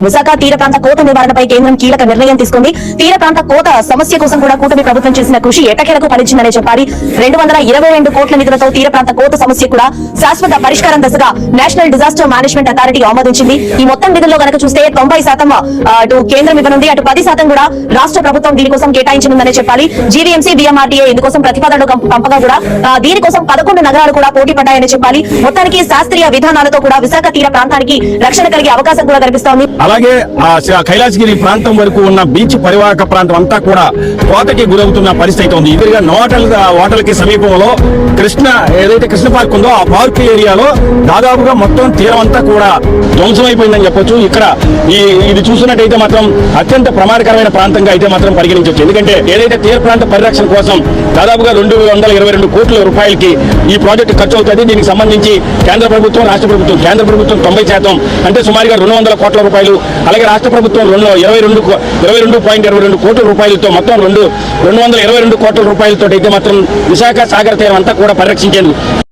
విశాఖ తీర ప్రాంత కోత నివారణపై కేంద్రం కీలక నిర్ణయం తీసుకుంది. తీర ప్రాంత కోత సమస్య కోసం కూడా కూటమి ప్రభుత్వం చేసిన కృషి ఎట్టకేలకు ఫలించిందనే చెప్పాలి. 222 కోట్ల నిధులతో తీర ప్రాంత కోత సమస్య కూడా శాశ్వత పరిష్కారం దశగా నేషనల్ డిజాస్టర్ మేనేజ్మెంట్ అథారిటీ ఆమోదించింది. ఈ మొత్తం నిధుల్లో గనక చూస్తే 90% అటు కేంద్రం ఇవ్వనుంది, అటు 10% కూడా రాష్ట్ర ప్రభుత్వం దీనికోసం కేటాయించనుందనే చెప్పాలి. జీవీఎంసీ BMRDA ఇందుకోసం ప్రతిపాదనలు పంపగా కూడా దీనికోసం 11 నగరాలు కూడా పోటీ పడ్డాయని చెప్పాలి. మొత్తానికి శాస్త్రీయ విధానాలతో కూడా విశాఖ తీర ప్రాంతానికి రక్షణ కలిగే అవకాశం కూడా కనిపిస్తోంది. అలాగే కైలాసగిరి ప్రాంతం వరకు ఉన్న బీచ్ పరివాహక ప్రాంతం అంతా కూడా కోతకి గురవుతున్న పరిస్థితి ఉంది. ఇదిగా హోటల్ కి సమీపంలో ఏదైతే కృష్ణ పార్క్ ఉందో ఆ పార్క్ ఏరియాలో దాదాపుగా మొత్తం తీరం అంతా కూడా ధ్వంసమైపోయిందని చెప్పొచ్చు. ఇక్కడ ఇది చూస్తున్నట్టయితే మాత్రం అత్యంత ప్రమాదకరమైన ప్రాంతంగా అయితే మాత్రం పరిగణించవచ్చు. ఎందుకంటే ఏదైతే తీర ప్రాంత పరిరక్షణ కోసం దాదాపుగా 222 కోట్ల రూపాయలకి ఈ ప్రాజెక్టు ఖర్చు అవుతుంది. దీనికి సంబంధించి కేంద్ర ప్రభుత్వం, రాష్ట్ర ప్రభుత్వం, కేంద్ర ప్రభుత్వం 90% అంటే సుమారుగా 200 కోట్ల రూపాయలు, అలాగే రాష్ట్ర ప్రభుత్వం 22.22 కోట్ల రూపాయలతో మొత్తం 222 కోట్ల రూపాయలతో అయితే మాత్రం విశాఖ సాగర తీరం అంతా కూడా పరిరక్షించేందుకు